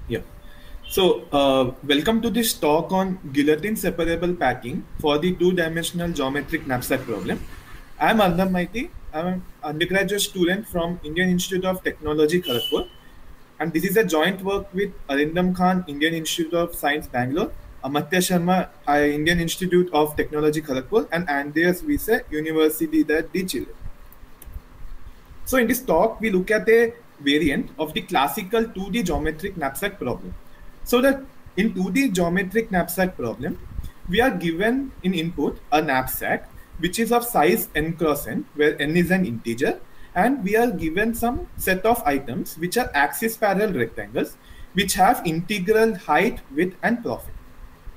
Yeah. Welcome to this talk on guillotine separable packing for the two-dimensional geometric knapsack problem. I'm Arnab Maiti. I'm an undergraduate student from Indian Institute of Technology, Kharagpur, and this is a joint work with Arindam Khan, Indian Institute of Science, Bangalore, Amatya Sharma, Indian Institute of Technology, Kharagpur, and Andreas Wiese, University de Chile. So in this talk, we look at a variant of the classical 2D geometric knapsack problem. So that in 2D geometric knapsack problem, we are given in input a knapsack which is of size n cross n, where n is an integer, and we are given some set of items which are axis parallel rectangles which have integral height, width, and profit.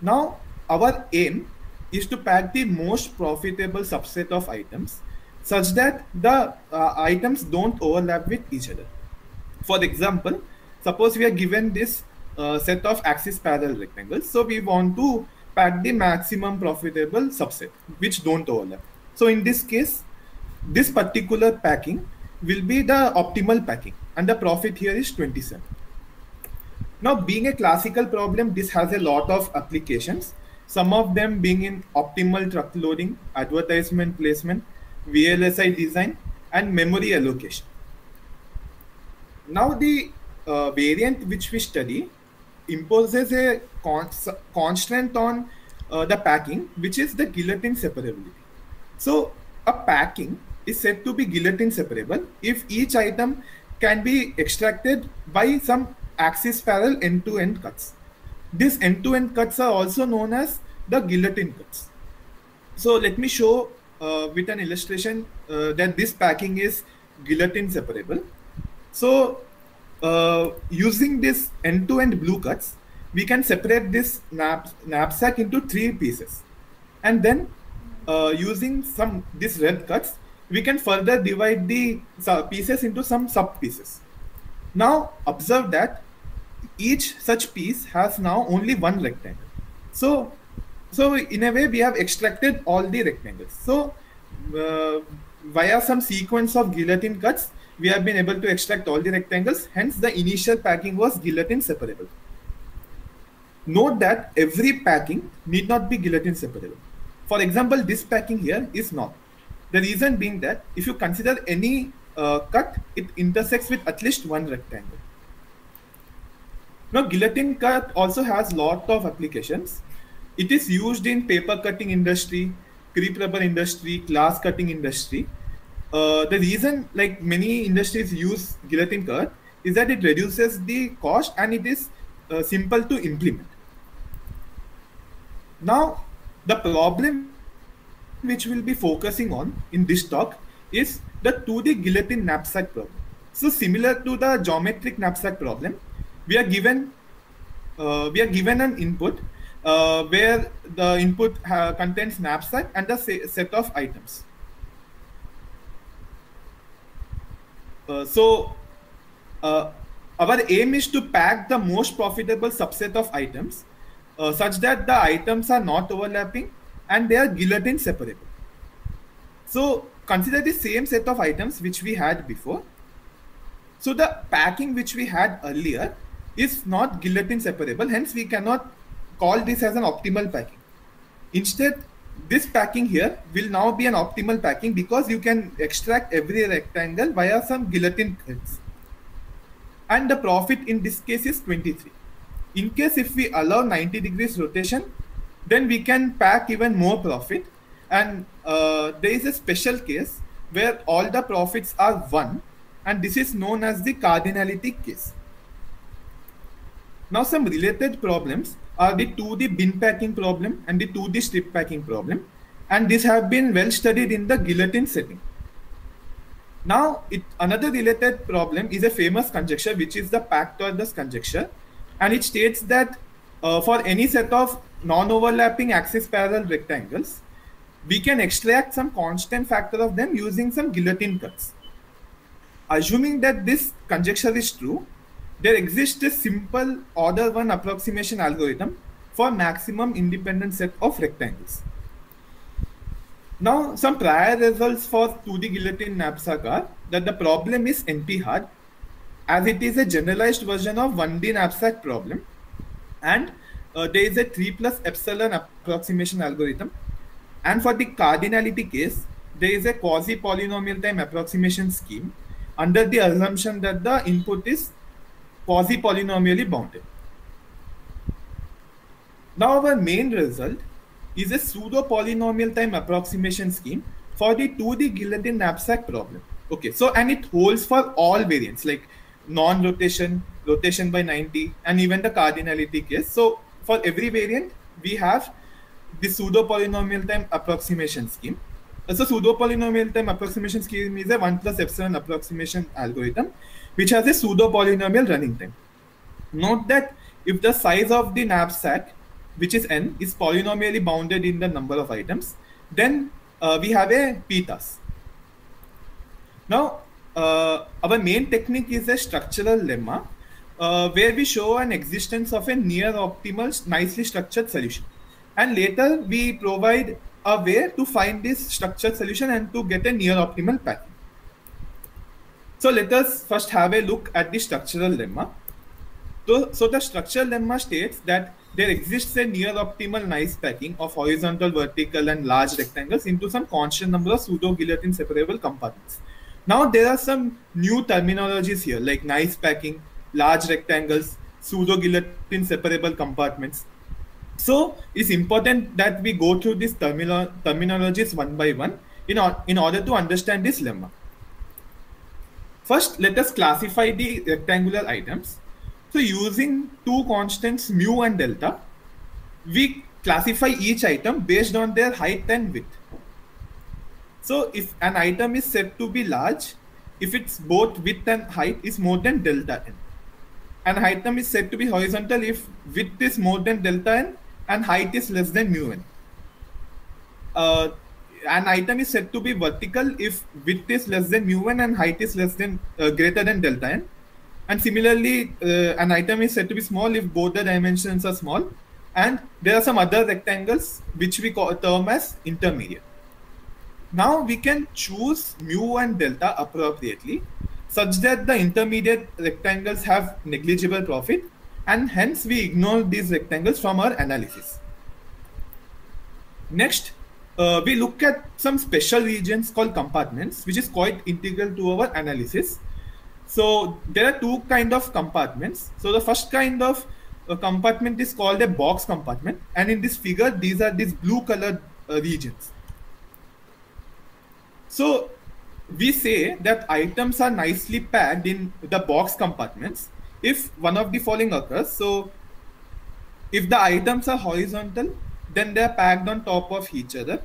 Now, our aim is to pack the most profitable subset of items such that the items don't overlap with each other. For example, suppose we are given this set of axis parallel rectangles. So we want to pack the maximum profitable subset which don't overlap. So in this case, this particular packing will be the optimal packing, and the profit here is 27. Now, being a classical problem, this has a lot of applications, some of them being in optimal truck loading, advertisement placement, VLSI design, and memory allocation. Now, the variant which we study imposes a constraint on the packing, which is the guillotine separability. So, a packing is said to be guillotine separable if each item can be extracted by some axis parallel end-to-end cuts. These end-to-end cuts are also known as the guillotine cuts. So let me show with an illustration that this packing is guillotine separable. So using this end-to-end blue cuts, we can separate this knapsack into 3 pieces. And then using these red cuts, we can further divide the pieces into some sub-pieces. Now observe that each such piece has now only one rectangle. So in a way, we have extracted all the rectangles. So via some sequence of guillotine cuts, we have been able to extract all the rectangles. Hence, the initial packing was guillotine separable. Note that every packing need not be guillotine separable. For example, this packing here is not. The reason being that if you consider any cut, it intersects with at least one rectangle. Now, guillotine cut also has lot of applications. It is used in paper cutting industry, crepe rubber industry, glass cutting industry. The reason like many industries use guillotine cut is that it reduces the cost and it is simple to implement. Now, the problem which we'll be focusing on in this talk is the 2D guillotine knapsack problem. So similar to the geometric knapsack problem, we are given an input where the input contains knapsack and a set of items. Our aim is to pack the most profitable subset of items such that the items are not overlapping and they are guillotine separable. So consider the same set of items which we had before. So the packing which we had earlier is not guillotine separable, hence we cannot call this as an optimal packing. Instead, this packing here will now be an optimal packing because you can extract every rectangle via some guillotine cuts. And the profit in this case is 23. In case if we allow 90 degrees rotation, then we can pack even more profit. And there is a special case where all the profits are 1, and this is known as the cardinality case. Now, some related problems are the 2D bin packing problem and the 2D strip packing problem, and these have been well studied in the guillotine setting. Now, another related problem is a famous conjecture, which is the Pack-Tordos conjecture, and it states that for any set of non-overlapping axis parallel rectangles, we can extract some constant factor of them using some guillotine cuts. Assuming that this conjecture is true, there exists a simple order 1 approximation algorithm for maximum independent set of rectangles. Now, some prior results for 2D guillotine knapsack are that the problem is NP hard. as it is a generalized version of 1D knapsack problem, and there is a 3 plus epsilon approximation algorithm. And for the cardinality case, there is a quasi-polynomial time approximation scheme under the assumption that the input is quasi-polynomially bounded. Now our main result is a pseudo-polynomial time approximation scheme for the 2D guillotine knapsack problem. Okay, so and it holds for all variants like non-rotation, rotation by 90, and even the cardinality case. So for every variant, we have the pseudo-polynomial time approximation scheme. So pseudo-polynomial time approximation scheme is a 1 plus epsilon approximation algorithm, which has a pseudo-polynomial running time. Note that if the size of the knapsack, which is n, is polynomially bounded in the number of items, then we have a p-task. Now, our main technique is a structural lemma, where we show an existence of a near optimal, nicely structured solution. And later, we provide a way to find this structured solution and to get a near optimal packing. So let us first have a look at the structural lemma. So the structural lemma states that there exists a near optimal nice packing of horizontal, vertical, and large rectangles into some constant number of pseudo guillotine separable compartments. Now there are some new terminologies here like nice packing, large rectangles, pseudo guillotine separable compartments. So it's important that we go through these terminologies one by one in order to understand this lemma. First, let us classify the rectangular items. So using two constants mu and delta, we classify each item based on their height and width. So if an item is said to be large, if its both width and height is more than delta n. An item is said to be horizontal if width is more than delta n and height is less than mu n. An item is said to be vertical if width is less than mu n and height is less than greater than delta n. And similarly, an item is said to be small if both the dimensions are small. And there are some other rectangles which we term as intermediate. Now we can choose mu and delta appropriately such that the intermediate rectangles have negligible profit, and hence we ignore these rectangles from our analysis. Next, we look at some special regions called compartments, which is quite integral to our analysis. So there are two kinds of compartments. So the first kind of compartment is called a box compartment, and in this figure these are these blue colored regions. So we say that items are nicely packed in the box compartments if one of the following occurs. So if the items are horizontal, then they are packed on top of each other,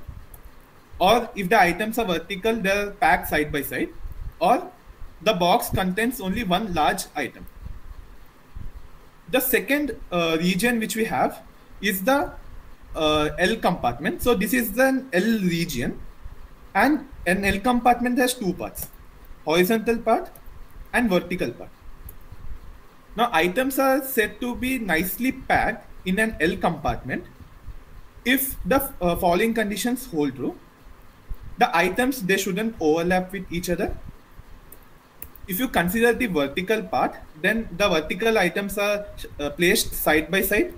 or if the items are vertical, they are packed side by side, or the box contains only one large item. The second region which we have is the L compartment. So this is an L region, and an L compartment has two parts, horizontal part and vertical part. Now items are said to be nicely packed in an L compartment if the following conditions hold true. The items, they shouldn't overlap with each other. If you consider the vertical part, then the vertical items are placed side by side.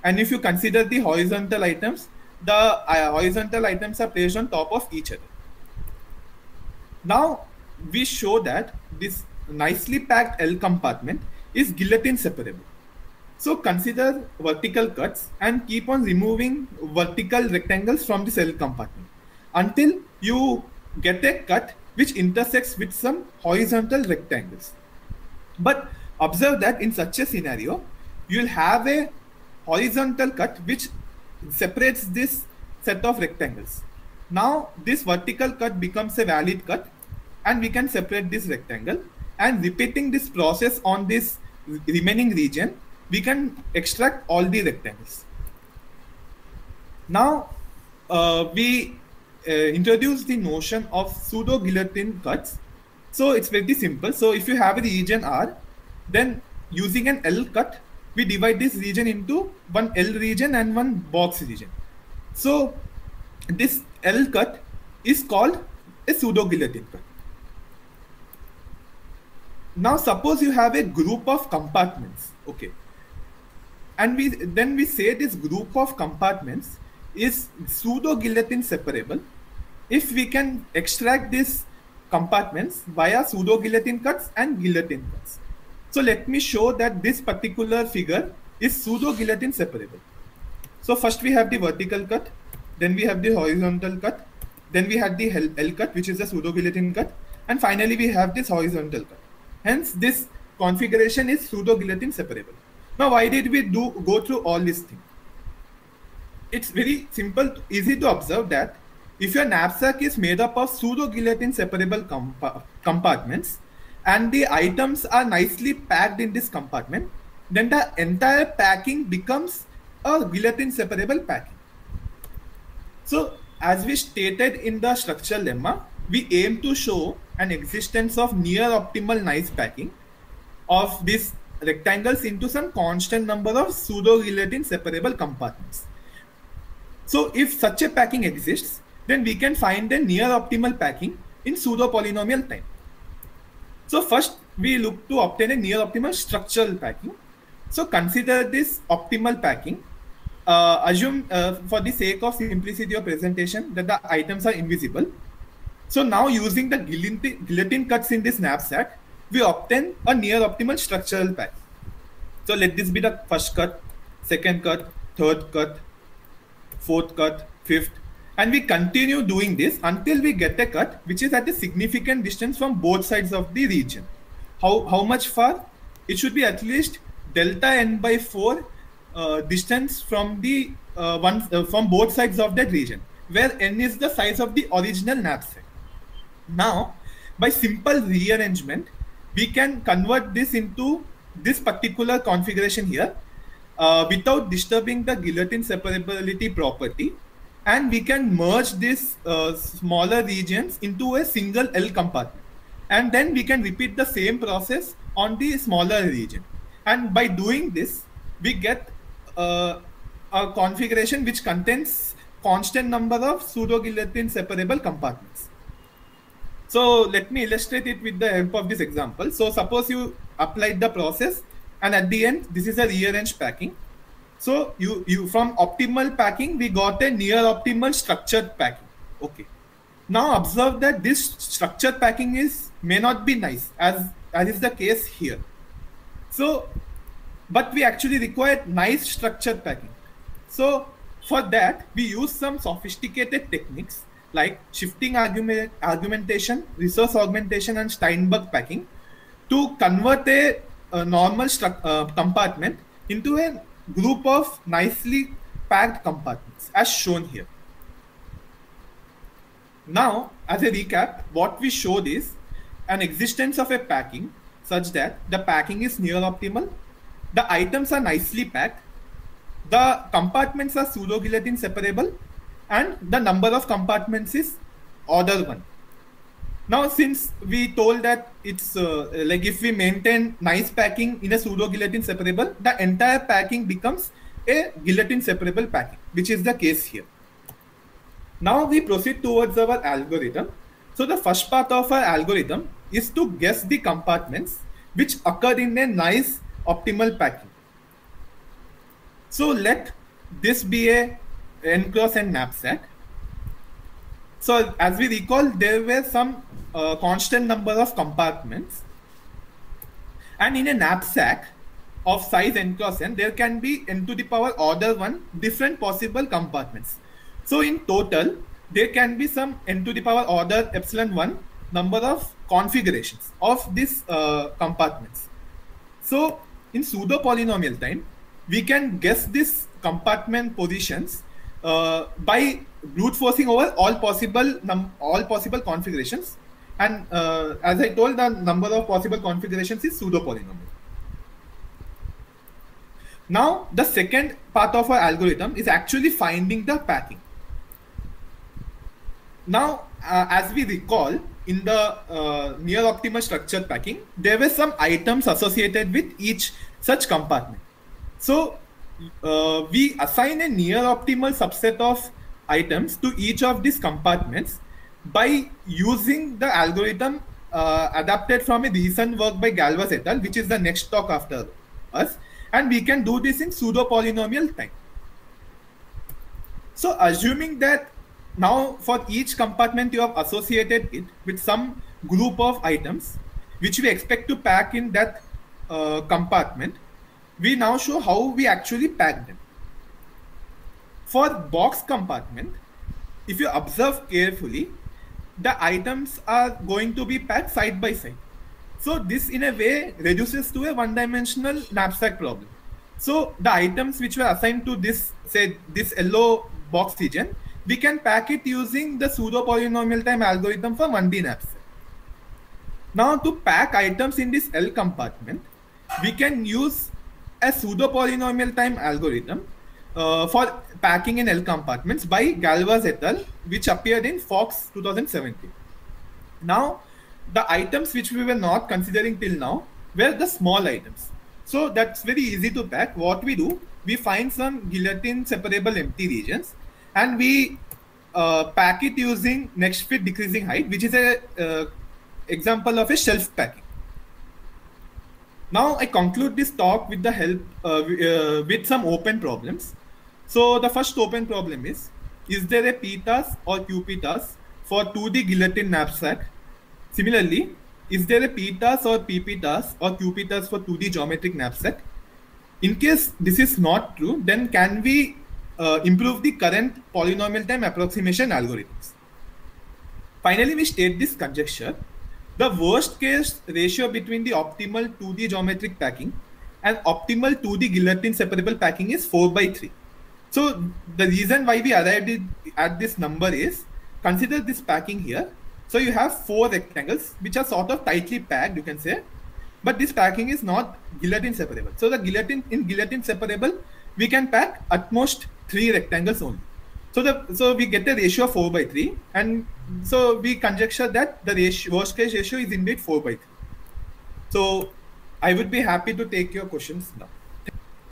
And if you consider the horizontal items, the horizontal items are placed on top of each other. Now we show that this nicely packed L compartment is guillotine separable. So consider vertical cuts and keep on removing vertical rectangles from this L compartment until you get a cut which intersects with some horizontal rectangles. But observe that in such a scenario, you will have a horizontal cut which separates this set of rectangles. Now this vertical cut becomes a valid cut, and we can separate this rectangle, and repeating this process on this remaining region, we can extract all the rectangles. Now we introduce the notion of pseudo guillotine cuts. So it's very simple. So if you have a region R, then using an L cut, we divide this region into one L region and one box region. So this L cut is called a pseudo guillotine cut. Now suppose you have a group of compartments, okay, and we say this group of compartments is pseudo guillotine separable if we can extract these compartments via pseudo guillotine cuts and guillotine cuts. So let me show that this particular figure is pseudo guillotine separable. So first we have the vertical cut, then we have the horizontal cut, then we have the L cut, which is the pseudo guillotine cut, and finally we have this horizontal cut. Hence this configuration is pseudo guillotine separable. Now why did we go through all this thing? It's very simple, easy to observe that if your knapsack is made up of pseudo guillotine separable compartments and the items are nicely packed in this compartment, then the entire packing becomes a guillotine separable packing. So as we stated in the structural lemma, we aim to show an existence of near optimal nice packing of these rectangles into some constant number of pseudo guillotine separable compartments. So if such a packing exists, then we can find a near optimal packing in pseudo polynomial time. So first we look to obtain a near optimal structural packing. So consider this optimal packing. Assume for the sake of simplicity of presentation that the items are invisible. So now using the guillotine cuts in this knapsack, we obtain a near optimal structural packing. So let this be the first cut, second cut, third cut, fourth cut, fifth, and we continue doing this until we get a cut which is at a significant distance from both sides of the region. How much far? It should be at least delta n by 4 distance from the from both sides of that region, where n is the size of the original knapsack. Now, by simple rearrangement, we can convert this into this particular configuration here without disturbing the guillotine separability property, and we can merge these smaller regions into a single L compartment, and then we can repeat the same process on the smaller region. And by doing this, we get a configuration which contains constant number of pseudo guillotine separable compartments. So let me illustrate it with the help of this example. So suppose you applied the process, and at the end this is a rearranged packing. So you from optimal packing we got a near optimal structured packing. Okay. Now observe that this structured packing may not be nice as is the case here. So but we actually require nice structured packing. So for that we use some sophisticated techniques like shifting argumentation, resource augmentation, and Steinberg packing to convert a normal compartment into a group of nicely packed compartments as shown here. Now, as a recap, what we showed is an existence of a packing such that the packing is near optimal, the items are nicely packed, the compartments are pseudo guillotine separable, and the number of compartments is order 1. Now, since we told that it's like if we maintain nice packing in a pseudo guillotine separable, the entire packing becomes a guillotine separable packing, which is the case here. Now we proceed towards our algorithm. So the first part of our algorithm is to guess the compartments which occur in a nice optimal packing. So let this be a n cross n knapsack. So as we recall, there were some constant number of compartments, and in a knapsack of size n cross n, there can be n to the power order 1 different possible compartments. So in total, there can be some n to the power order epsilon 1 number of configurations of these compartments. So in pseudo polynomial time, we can guess this compartment positions by brute forcing over all possible configurations, and as I told, the number of possible configurations is pseudo polynomial. Now the second part of our algorithm is actually finding the packing. Now as we recall, in the near optimal structured packing, there were some items associated with each such compartment. So we assign a near optimal subset of items to each of these compartments by using the algorithm adapted from a recent work by Galvez et al., which is the next talk after us, and we can do this in pseudo polynomial time. So assuming that now for each compartment you have associated it with some group of items which we expect to pack in that compartment, we now show how we actually pack them. For box compartment, if you observe carefully, the items are going to be packed side by side. So this in a way reduces to a one-dimensional knapsack problem. So the items which were assigned to this, say this yellow box region, we can pack it using the pseudo polynomial time algorithm for 1D knapsack. Now to pack items in this L compartment, we can use a pseudo polynomial time algorithm for packing in L compartments by Galvez et al., which appeared in Fox 2017. Now, the items which we were not considering till now were the small items. So that's very easy to pack. What we do, we find some guillotine separable empty regions and we pack it using next fit decreasing height, which is a example of a shelf packing. Now I conclude this talk with the help with some open problems. So the first open problem is there a p-task or q-p-task for 2D guillotine knapsack? Similarly, is there a p-task or pp-task or q-p-task for 2D geometric knapsack? In case this is not true, then can we improve the current polynomial time approximation algorithms? Finally, we state this conjecture. The worst case ratio between the optimal 2D geometric packing and optimal 2D guillotine separable packing is 4/3. So the reason why we arrived at this number is, consider this packing here. So you have 4 rectangles which are sort of tightly packed, you can say, but this packing is not guillotine separable. So the guillotine separable, we can pack at most 3 rectangles only. So we get a ratio of 4/3, and so we conjecture that the worst case ratio is indeed 4/3. So I would be happy to take your questions now.